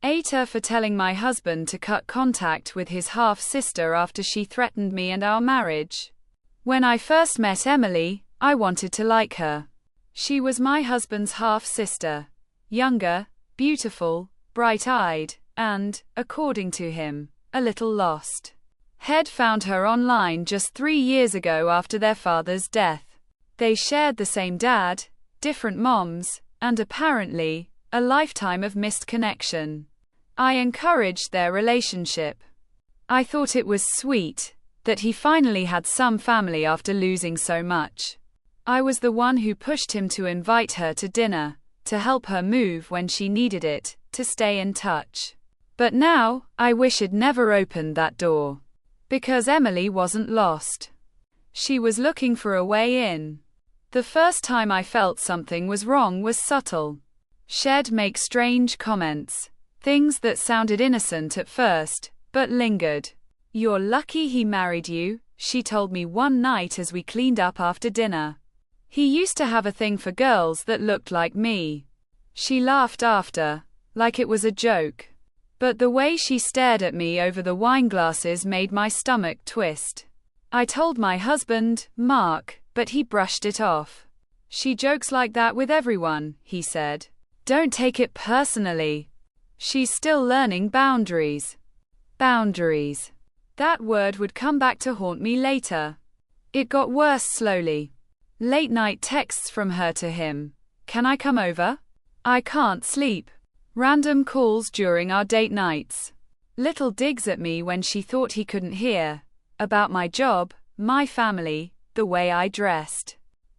aitah for telling my husband to cut contact with his half-sister after she threatened me and our marriage. When I first met Emily, I wanted to like her. She was my husband's half-sister. Younger, beautiful, bright-eyed, and, according to him, a little lost. He'd found her online just 3 years ago after their father's death. They shared the same dad, different moms, and apparently, a lifetime of missed connection. I encouraged their relationship. I thought it was sweet that he finally had some family after losing so much. I was the one who pushed him to invite her to dinner, to help her move when she needed it, to stay in touch. But now, I wish I'd never opened that door. Because Emily wasn't lost. She was looking for a way in. The first time I felt something was wrong was subtle. She'd make strange comments. Things that sounded innocent at first, but lingered. "You're lucky he married you," she told me one night as we cleaned up after dinner. "He used to have a thing for girls that looked like me." She laughed after, like it was a joke. But the way she stared at me over the wine glasses made my stomach twist. I told my husband, Mark, but he brushed it off. "She jokes like that with everyone," he said. "Don't take it personally. She's still learning boundaries." Boundaries. That word would come back to haunt me later. It got worse slowly. Late night texts from her to him. "Can I come over? I can't sleep." Random calls during our date nights. Little digs at me when she thought he couldn't hear. About my job, my family, the way I dressed.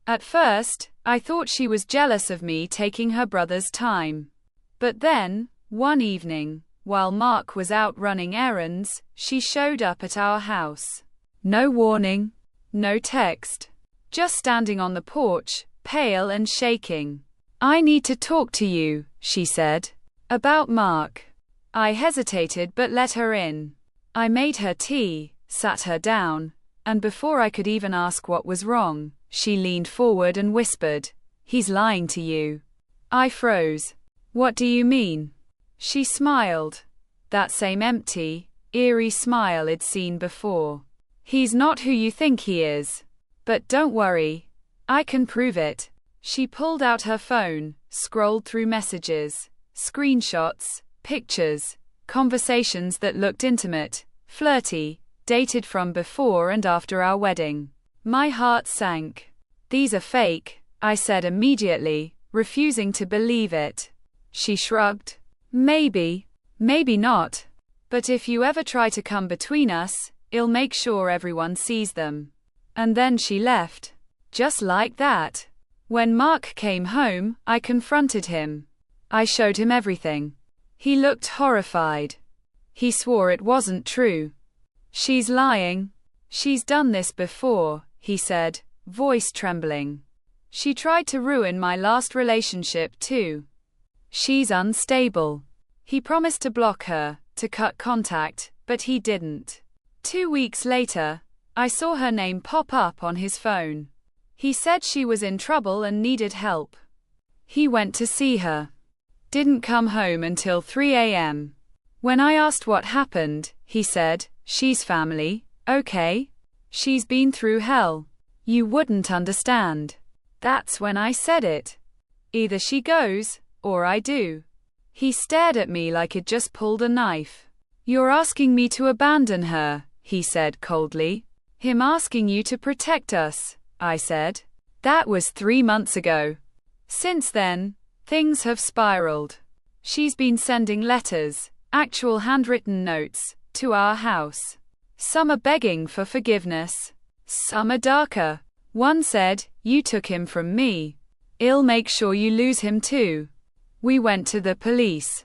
At first, I thought she was jealous of me taking her brother's time. But then, one evening, while Mark was out running errands, she showed up at our house. No warning, no text. Just standing on the porch, pale and shaking. "I need to talk to you," she said. "About Mark." I hesitated but let her in. I made her tea, sat her down, and before I could even ask what was wrong, she leaned forward and whispered, "He's lying to you." I froze. "What do you mean?" She smiled. That same empty, eerie smile I'd seen before. "He's not who you think he is. But don't worry. I can prove it." She pulled out her phone, scrolled through messages. Screenshots, pictures, conversations that looked intimate, flirty, dated from before and after our wedding. My heart sank. "These are fake," I said immediately, refusing to believe it. She shrugged. "Maybe, maybe not. But if you ever try to come between us, I'll make sure everyone sees them." And then she left. Just like that. When Mark came home, I confronted him. I showed him everything. He looked horrified. He swore it wasn't true. "She's lying. She's done this before," he said, voice trembling. "She tried to ruin my last relationship too. She's unstable." He promised to block her, to cut contact, but he didn't. 2 weeks later, I saw her name pop up on his phone. He said she was in trouble and needed help. He went to see her. Didn't come home until 3 a.m. When I asked what happened, he said, "She's family, okay? She's been through hell. You wouldn't understand." That's when I said it. Either she goes, or I do. He stared at me like I'd just pulled a knife. "You're asking me to abandon her," he said coldly. "Him asking you to protect us," I said. That was 3 months ago. Since then, things have spiraled. She's been sending letters, actual handwritten notes, to our house. Some are begging for forgiveness. Some are darker. One said, "You took him from me. I'll make sure you lose him too." We went to the police.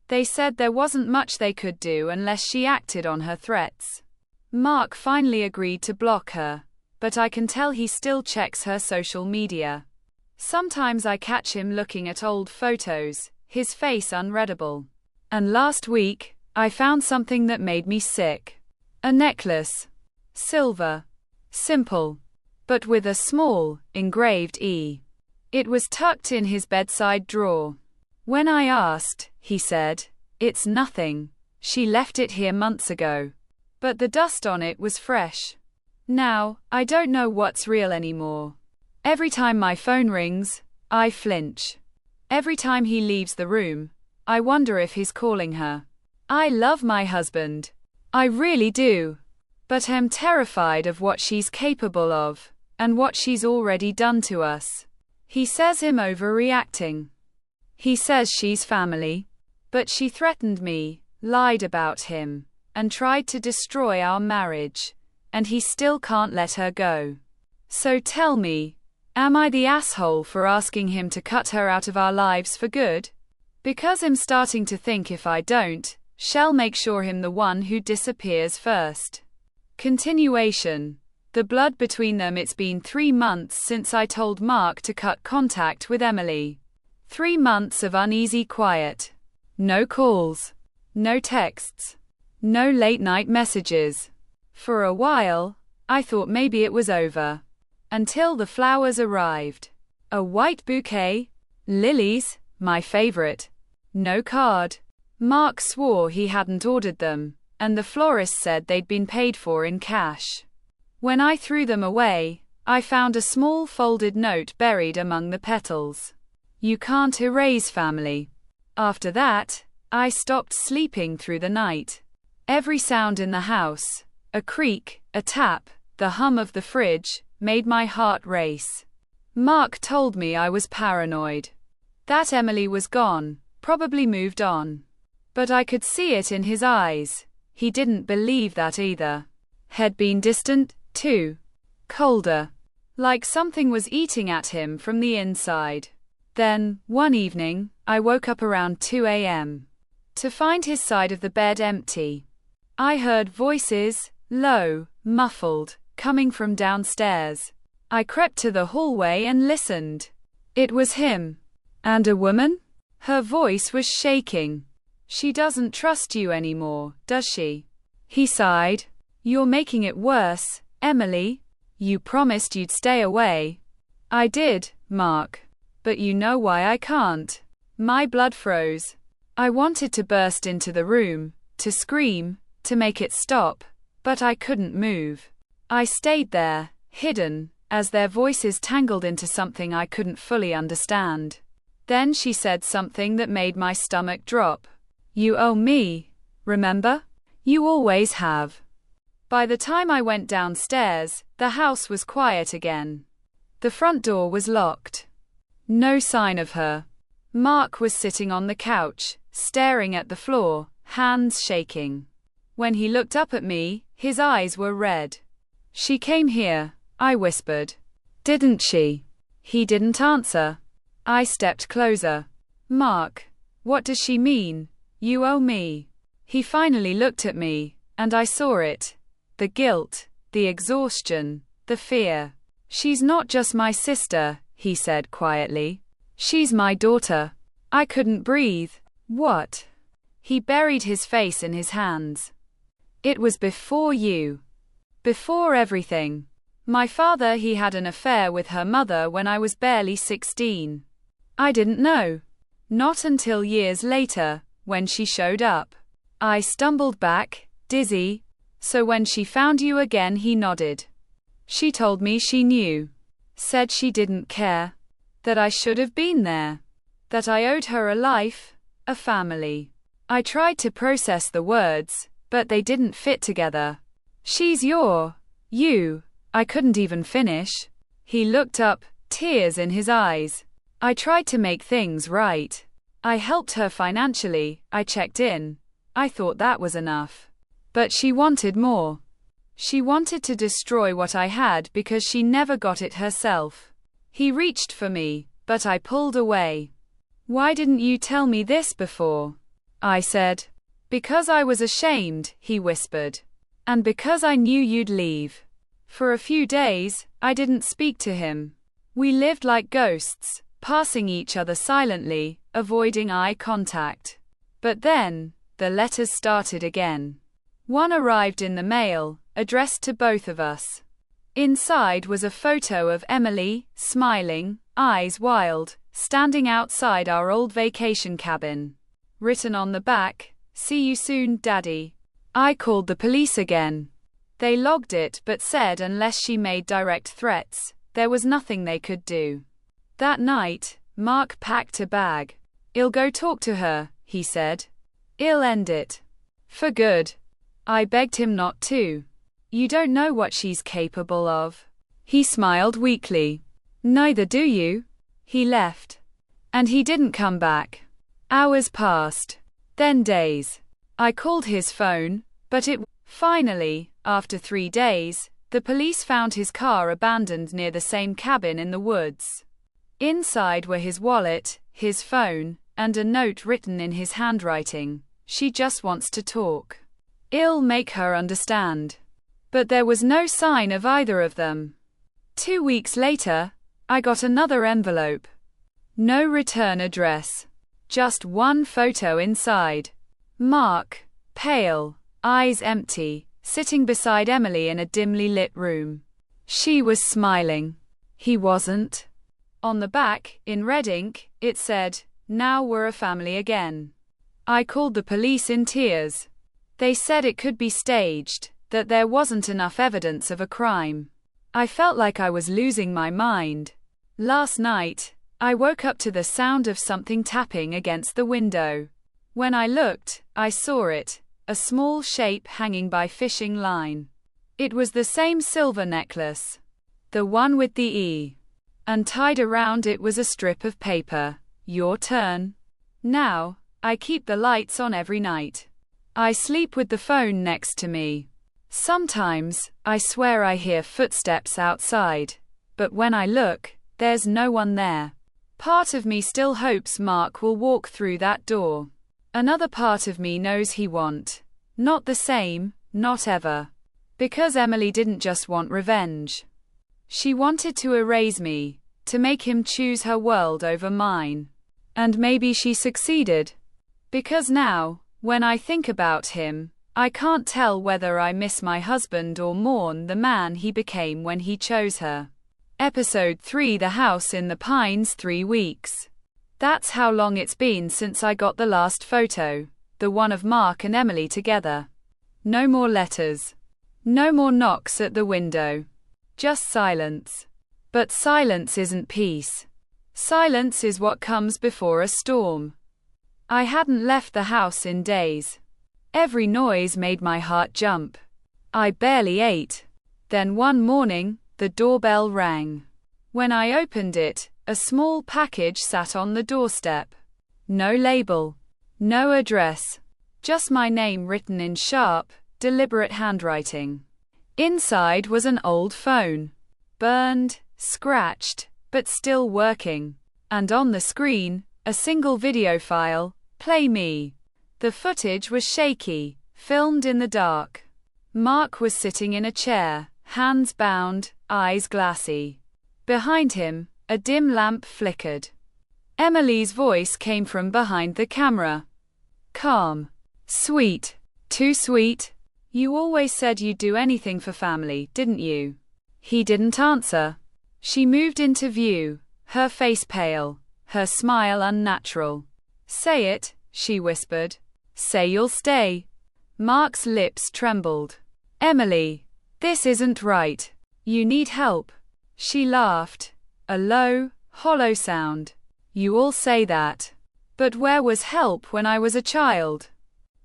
They said there wasn't much they could do unless she acted on her threats. Mark finally agreed to block her, but I can tell he still checks her social media. Sometimes I catch him looking at old photos, his face unreadable. And last week, I found something that made me sick. A necklace. Silver. Simple. But with a small, engraved E. It was tucked in his bedside drawer. When I asked, he said, It's nothing. She left it here months ago. But the dust on it was fresh. Now, I don't know what's real anymore. Every time my phone rings, I flinch. Every time he leaves the room, I wonder if he's calling her. I love my husband. I really do. But I'm terrified of what she's capable of, and what she's already done to us. He says I'm overreacting. He says she's family. But she threatened me, lied about him, and tried to destroy our marriage. And he still can't let her go. So tell me, am I the asshole for asking him to cut her out of our lives for good? Because I'm starting to think if I don't, she'll make sure I'm the one who disappears first. Continuation. The blood between them. It's been 3 months since I told Mark to cut contact with Emily. 3 months of uneasy quiet. No calls. No texts. No late-night messages. For a while, I thought maybe it was over. Until the flowers arrived. A white bouquet. Lilies, my favorite. No card. Mark swore he hadn't ordered them, and the florist said they'd been paid for in cash. When I threw them away, I found a small folded note buried among the petals. You can't erase family. After that, I stopped sleeping through the night. Every sound in the house, a creak, a tap, the hum of the fridge, made my heart race. Mark told me I was paranoid. That Emily was gone, probably moved on. But I could see it in his eyes. He didn't believe that either. Had been distant, too. Colder. Like something was eating at him from the inside. Then, one evening, I woke up around 2 a.m. to find his side of the bed empty. I heard voices, low, muffled, coming from downstairs. I crept to the hallway and listened. It was him. And a woman? Her voice was shaking. She doesn't trust you anymore, does she? He sighed. You're making it worse, Emily. You promised you'd stay away. I did, Mark. But you know why I can't. My blood froze. I wanted to burst into the room, to scream, to make it stop, but I couldn't move. I stayed there, hidden, as their voices tangled into something I couldn't fully understand. Then she said something that made my stomach drop. You owe me, remember? You always have. By the time I went downstairs, the house was quiet again. The front door was locked. No sign of her. Mark was sitting on the couch, staring at the floor, hands shaking. When he looked up at me, his eyes were red. She came here, I whispered. Didn't she? He didn't answer. I stepped closer. Mark, what does she mean? You owe me. He finally looked at me, and I saw it. The guilt, the exhaustion, the fear. She's not just my sister, he said quietly. She's my daughter. I couldn't breathe. What? He buried his face in his hands. It was before you. Before everything. My father, he had an affair with her mother when I was barely 16. I didn't know. Not until years later, when she showed up. I stumbled back, dizzy. So when she found you again, he nodded. She told me she knew. Said she didn't care. That I should have been there. That I owed her a life, a family. I tried to process the words, but they didn't fit together. She's you. I couldn't even finish. He looked up, tears in his eyes. I tried to make things right. I helped her financially, I checked in. I thought that was enough. But she wanted more. She wanted to destroy what I had because she never got it herself. He reached for me, but I pulled away. Why didn't you tell me this before? I said. Because I was ashamed, he whispered. And because I knew you'd leave. For a few days, I didn't speak to him. We lived like ghosts, passing each other silently, avoiding eye contact. But then, the letters started again. One arrived in the mail, addressed to both of us. Inside was a photo of Emily, smiling, eyes wild, standing outside our old vacation cabin. Written on the back, "See you soon, Daddy." I called the police again. They logged it but said unless she made direct threats, there was nothing they could do. That night, Mark packed a bag. "I'll go talk to her," he said. "I'll end it. For good." I begged him not to. "You don't know what she's capable of." He smiled weakly. "Neither do you." He left. And he didn't come back. Hours passed. Then days. I called his phone, but finally, after 3 days, the police found his car abandoned near the same cabin in the woods. Inside were his wallet, his phone, and a note written in his handwriting. "She just wants to talk. I'll make her understand." But there was no sign of either of them. 2 weeks later, I got another envelope. No return address. Just one photo inside. Mark, pale, eyes empty, sitting beside Emily in a dimly lit room. She was smiling. He wasn't. On the back, in red ink, it said, "Now we're a family again." I called the police in tears. They said it could be staged, that there wasn't enough evidence of a crime. I felt like I was losing my mind. Last night, I woke up to the sound of something tapping against the window. When I looked, I saw it, a small shape hanging by fishing line. It was the same silver necklace. The one with the E. And tied around it was a strip of paper. "Your turn." Now, I keep the lights on every night. I sleep with the phone next to me. Sometimes, I swear I hear footsteps outside. But when I look, there's no one there. Part of me still hopes Mark will walk through that door. Another part of me knows he won't. Not the same, not ever. Because Emily didn't just want revenge. She wanted to erase me, to make him choose her world over mine. And maybe she succeeded. Because now, when I think about him, I can't tell whether I miss my husband or mourn the man he became when he chose her. Episode 3: The House in the Pines. 3 weeks. That's how long it's been since I got the last photo, the one of Mark and Emily together. No more letters. No more knocks at the window. Just silence. But silence isn't peace. Silence is what comes before a storm. I hadn't left the house in days. Every noise made my heart jump. I barely ate. Then one morning, the doorbell rang. When I opened it, a small package sat on the doorstep. No label. No address. Just my name written in sharp, deliberate handwriting. Inside was an old phone. Burned, scratched, but still working. And on the screen, a single video file, "Play me." The footage was shaky, filmed in the dark. Mark was sitting in a chair, hands bound, eyes glassy. Behind him, a dim lamp flickered. Emily's voice came from behind the camera. Calm. Sweet. Too sweet. "You always said you'd do anything for family, didn't you?" He didn't answer. She moved into view, her face pale, her smile unnatural. "Say it," she whispered. "Say you'll stay." Mark's lips trembled. "Emily, this isn't right. You need help." She laughed. A low, hollow sound. "You all say that. But where was help when I was a child?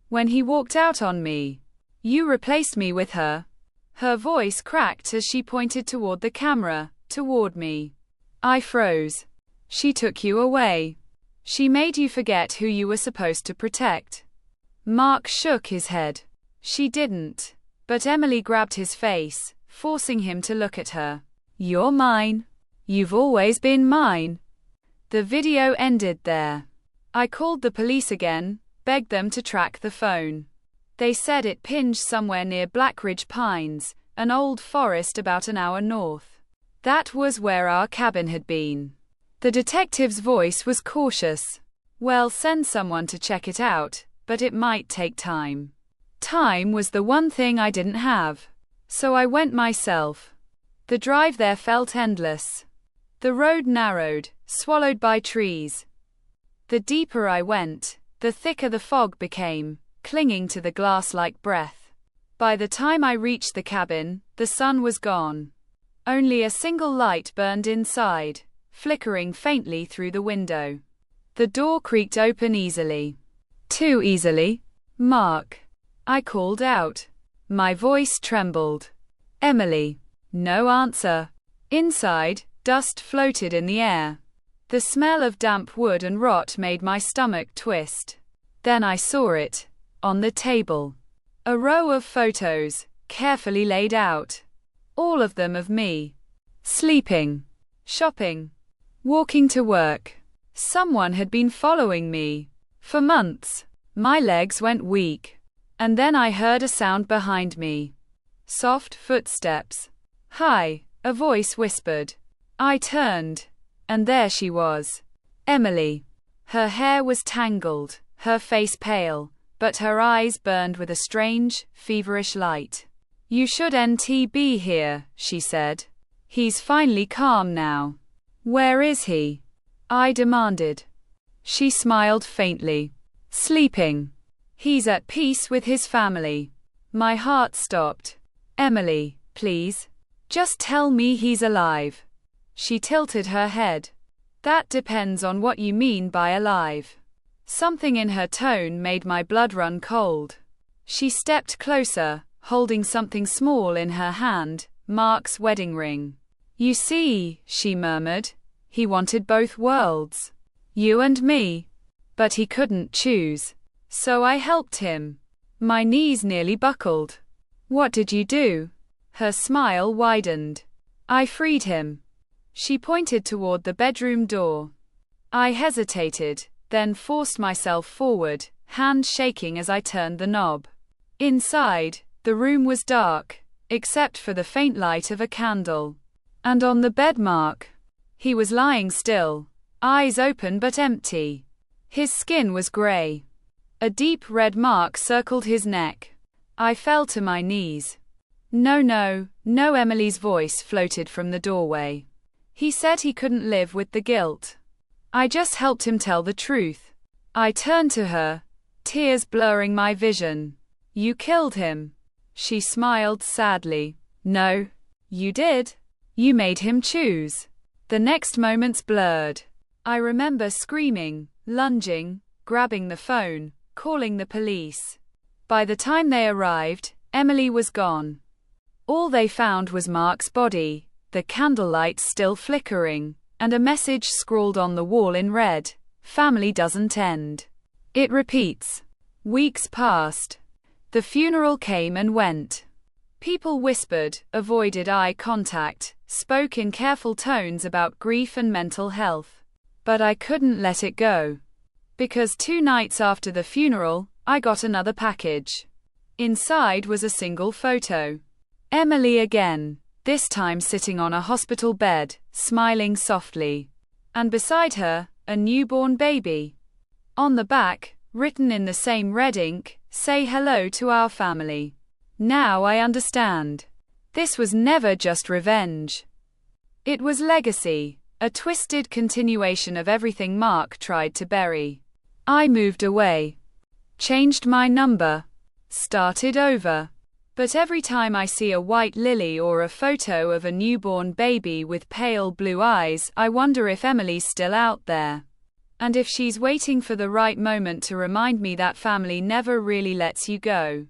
When he walked out on me? You replaced me with her." Her voice cracked as she pointed toward the camera, toward me. I froze. "She took you away. She made you forget who you were supposed to protect." Mark shook his head. "She didn't." But Emily grabbed his face, forcing him to look at her. "You're mine. You've always been mine." The video ended there. I called the police again, begged them to track the phone. They said it pinged somewhere near Blackridge Pines, an old forest about an hour north. That was where our cabin had been. The detective's voice was cautious. "Well, send someone to check it out, but it might take time." Time was the one thing I didn't have. So I went myself. The drive there felt endless. The road narrowed, swallowed by trees. The deeper I went, the thicker the fog became, clinging to the glass like breath. By the time I reached the cabin, the sun was gone. Only a single light burned inside, flickering faintly through the window. The door creaked open easily. Too easily, Mark, I called out. My voice trembled. Emily. No answer. Inside, dust floated in the air. The smell of damp wood and rot made my stomach twist. Then I saw it, on the table. A row of photos, carefully laid out. All of them of me. Sleeping. Shopping. Walking to work. Someone had been following me. For months. My legs went weak. And then I heard a sound behind me. Soft footsteps. Hi, a voice whispered. I turned. And there she was. Emily. Her hair was tangled, her face pale, but her eyes burned with a strange, feverish light. You shouldn't be here, she said. He's finally calm now. Where is he? I demanded. She smiled faintly. Sleeping. He's at peace with his family. My heart stopped. Emily, please. Just tell me he's alive. She tilted her head. That depends on what you mean by alive. Something in her tone made my blood run cold. She stepped closer, holding something small in her hand, Mark's wedding ring. You see, she murmured, he wanted both worlds. You and me. But he couldn't choose. So I helped him. My knees nearly buckled. What did you do? Her smile widened. I freed him. She pointed toward the bedroom door. I hesitated, then forced myself forward, hand shaking as I turned the knob. Inside, the room was dark, except for the faint light of a candle. And on the bed, Mark. He was lying still, eyes open but empty. His skin was gray. A deep red mark circled his neck. I fell to my knees. No, no, no, Emily's voice floated from the doorway. He said he couldn't live with the guilt. I just helped him tell the truth. I turned to her, tears blurring my vision. You killed him. She smiled sadly. No, you did. You made him choose. The next moments blurred. I remember screaming, lunging, grabbing the phone, calling the police. By the time they arrived, Emily was gone. All they found was Mark's body, the candlelight still flickering, and a message scrawled on the wall in red. Family doesn't end. It repeats. Weeks passed. The funeral came and went. People whispered, avoided eye contact, spoke in careful tones about grief and mental health. But I couldn't let it go. Because 2 nights after the funeral, I got another package. Inside was a single photo. Emily again, this time sitting on a hospital bed, smiling softly. And beside her, a newborn baby. On the back, written in the same red ink, say hello to our family. Now I understand. This was never just revenge. It was legacy, a twisted continuation of everything Mark tried to bury. I moved away. Changed my number. Started over. But every time I see a white lily or a photo of a newborn baby with pale blue eyes, I wonder if Emily's still out there. And if she's waiting for the right moment to remind me that family never really lets you go.